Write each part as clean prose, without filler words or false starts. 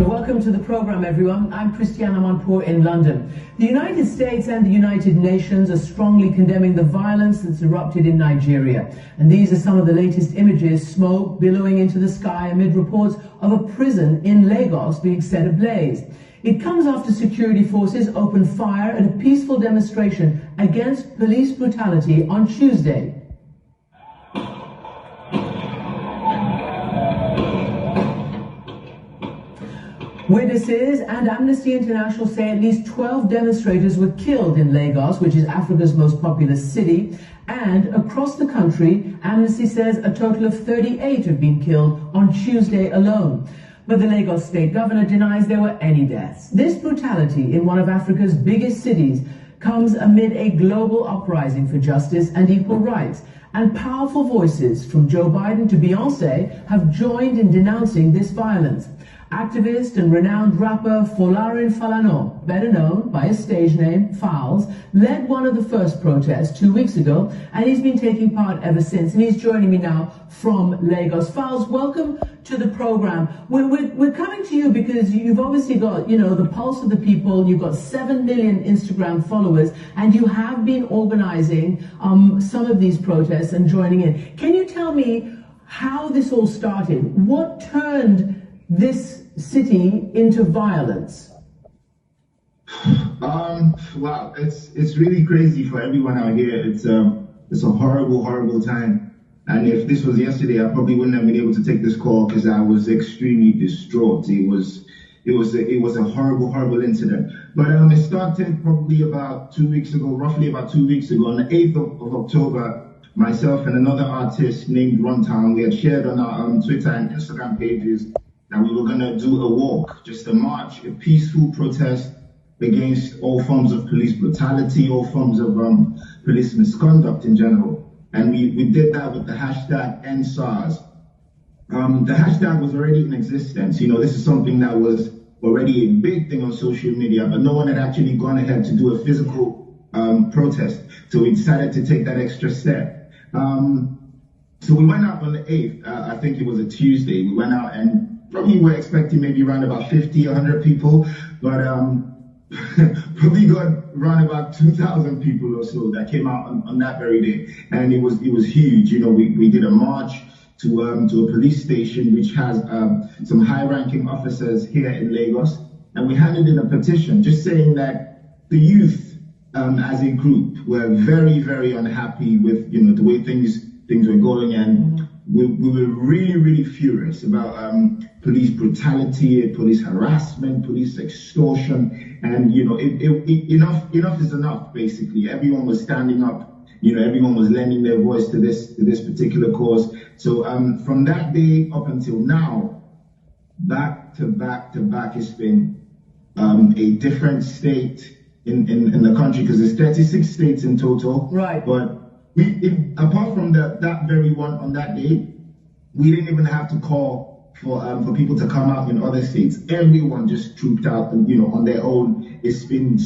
Welcome to the program, everyone. I'm Christiana Manpour in London. The United States and the United Nations are strongly condemning the violence that's erupted in Nigeria. And these are some of the latest images: smoke billowing into the sky amid reports of a prison in Lagos being set ablaze. It comes after security forces opened fire at a peaceful demonstration against police brutality on Tuesday. Witnesses and Amnesty International say at least 12 demonstrators were killed in Lagos, which is Africa's most populous city. And across the country, Amnesty says a total of 38 have been killed on Tuesday alone. But the Lagos state governor denies there were any deaths. This brutality in one of Africa's biggest cities comes amid a global uprising for justice and equal rights. And powerful voices from Joe Biden to Beyonce have joined in denouncing this violence. Activist and renowned rapper Folarin Falana, better known by his stage name Falz, led one of the first protests 2 weeks ago, and he's been taking part ever since. And he's joining me now from Lagos. Falz, welcome to the program. We're coming to you because you've obviously got, the pulse of the people. You've got 7 million Instagram followers, and you have been organizing some of these protests and joining in. Can you tell me how this all started? What turned this city into violence? Wow, it's really crazy for everyone out here. It's a horrible time. And if this was yesterday, I probably wouldn't have been able to take this call because I was extremely distraught. It was a horrible incident. But it started probably about 2 weeks ago, roughly about 2 weeks ago, on the 8th of October. Myself and another artist named Runtown, we had shared on our Twitter and Instagram pages that we were going to do a walk, just a march, a peaceful protest against all forms of police brutality, all forms of police misconduct in general. And we did that with the hashtag #EndSARS. The hashtag was already in existence. This is something that was already a big thing on social media, but no one had actually gone ahead to do a physical protest. So we decided to take that extra step. So we went out on the 8th, I think it was a Tuesday. We went out and probably were expecting maybe around about 50, 100 people, but probably got around about 2,000 people or so that came out on that very day. And it was huge. We did a march to a police station which has some high-ranking officers here in Lagos, and we handed in a petition just saying that the youth as a group were very, very unhappy with the way things were going, and we were really furious about police brutality, police harassment, police extortion, and enough is enough. Basically, everyone was standing up. Everyone was lending their voice to this particular cause. So from that day up until now, back to back, it's been a different state in the country, because there's 36 states in total. Right. But apart from that very one on that day, we didn't even have to call for people to come out in other states. Everyone just trooped out, on their own. It's been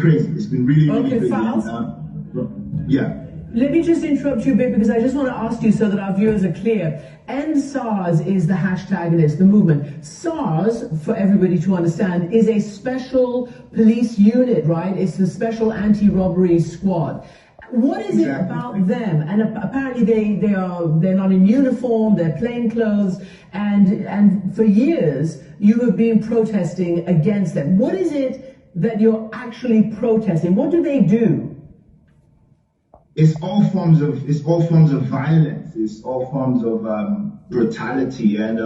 crazy. It's been really crazy. Falz? Yeah. Let me just interrupt you a bit, because I just want to ask you so that our viewers are clear. #EndSARS is the hashtag, and it's the movement. SARS, for everybody to understand, is a special police unit, right? It's a special anti-robbery squad. What is it about them? And apparently they're not in uniform, they're plain clothes, and for years you have been protesting against them. What is it that you're actually protesting? What do they do? It's all forms of violence. It's all forms of brutality, and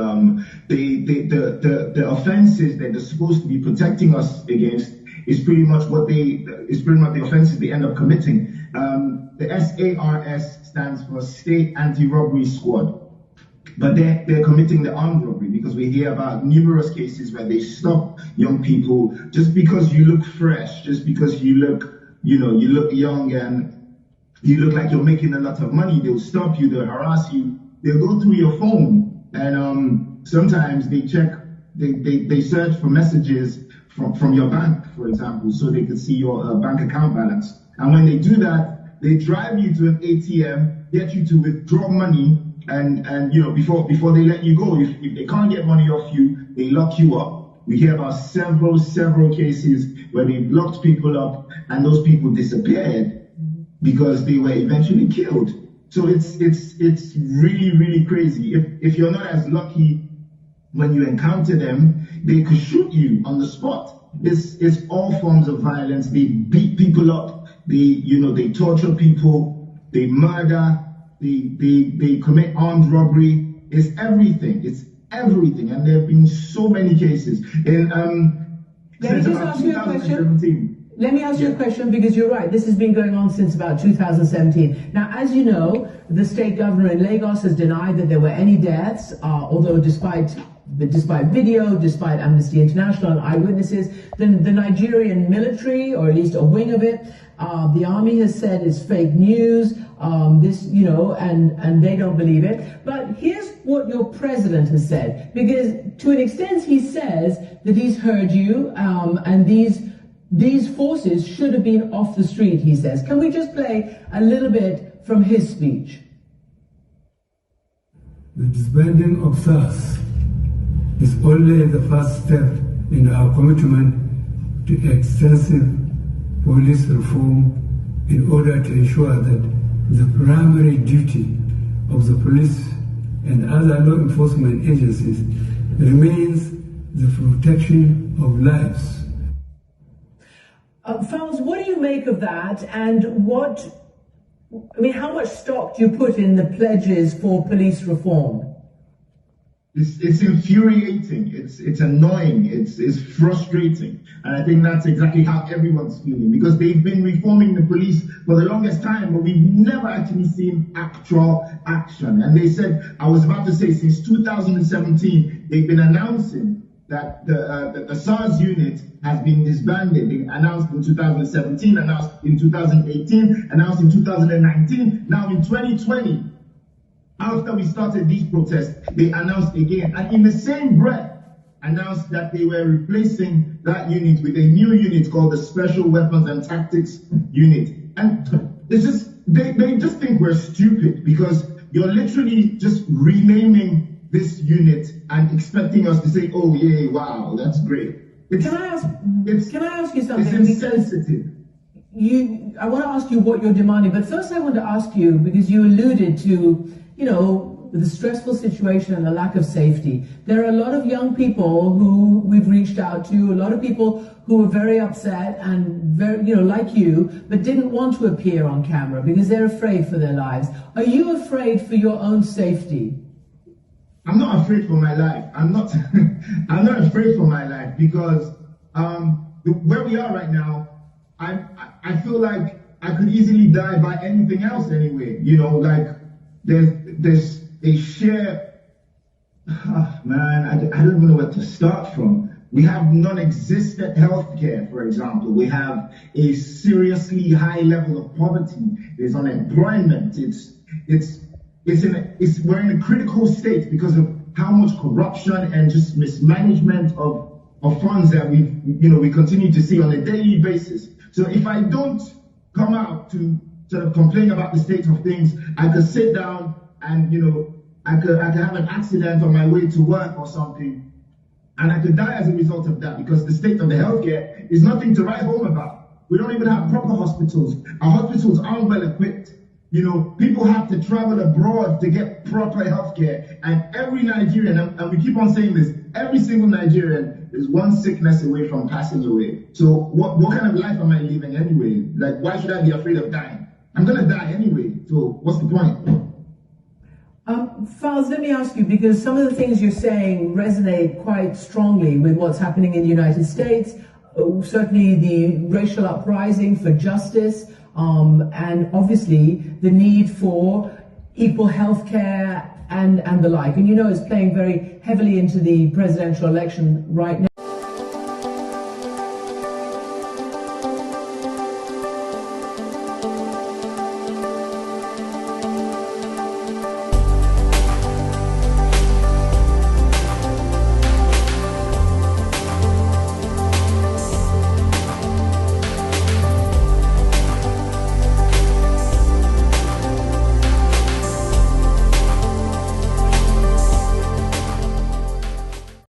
the offenses that they're supposed to be protecting us against is pretty much the offenses they end up committing. The SARS stands for State Anti-Robbery Squad, but they're committing the armed robbery, because we hear about numerous cases where they stop young people just because you look fresh, just because you look young and you look like you're making a lot of money. They'll stop you, they'll harass you, they'll go through your phone, and sometimes they search for messages from your bank, for example, so they can see your bank account balance. And when they do that, they drive you to an ATM, get you to withdraw money, and you know, before they let you go, if they can't get money off you, they lock you up. We hear about several cases where they locked people up and those people disappeared because they were eventually killed. So it's really crazy. If you're not as lucky when you encounter them, they could shoot you on the spot. It's all forms of violence. They beat people up. They torture people. They murder. They commit armed robbery. It's everything. It's everything. And there have been so many cases. Let me just ask you a question. Let me ask you a question, because you're right. This has been going on since about 2017. Now, as you know, the state governor in Lagos has denied that there were any deaths, although despite video, despite Amnesty International and eyewitnesses, the Nigerian military, or at least a wing of it, the army has said is fake news, and they don't believe it. But here's what your president has said, because to an extent he says that he's heard you, and these forces should have been off the street, he says. Can we just play a little bit from his speech? The disbanding of SARS is only the first step in our commitment to extensive police reform in order to ensure that the primary duty of the police and other law enforcement agencies remains the protection of lives. Falz, what do you make of that, and how much stock do you put in the pledges for police reform? It's infuriating, it's annoying, it's frustrating. And I think that's exactly how everyone's feeling, because they've been reforming the police for the longest time, but we've never actually seen actual action. And they said, I was about to say, since 2017, they've been announcing that the SARS unit has been disbanded. They announced in 2017, announced in 2018, announced in 2019, now in 2020. After we started these protests, they announced again, and in the same breath, announced that they were replacing that unit with a new unit called the Special Weapons and Tactics Unit. And it's just, they just think we're stupid, because you're literally just renaming this unit and expecting us to say, oh yeah, wow, that's great. Can I ask you something? It's insensitive. I want to ask you what you're demanding, but first I want to ask you, because you alluded to, the stressful situation and the lack of safety. There are a lot of young people who we've reached out to, a lot of people who are very upset and very, like you, but didn't want to appear on camera because they're afraid for their lives. Are you afraid for your own safety? I'm not afraid for my life. I'm not afraid for my life, because where we are right now, I feel like I could easily die by anything else anyway. There's a sheer, I don't even know where to start from. We have non-existent healthcare, for example. We have a seriously high level of poverty. There's unemployment. We're in a critical state because of how much corruption and just mismanagement of funds that we continue to see on a daily basis. So if I don't come out to sort of complain about the state of things, I could sit down and I could have an accident on my way to work or something, and I could die as a result of that, because the state of the healthcare is nothing to write home about. We don't even have proper hospitals. Our hospitals aren't well equipped. People have to travel abroad to get proper healthcare, and every Nigerian, and we keep on saying this, every single Nigerian is one sickness away from passing away. So what kind of life am I living anyway? Like, why should I be afraid of dying? I'm gonna die anyway, so what's the point? Falz, let me ask you, because some of the things you're saying resonate quite strongly with what's happening in the United States, certainly the racial uprising for justice, and obviously the need for equal health care and the like. And it's playing very heavily into the presidential election right now.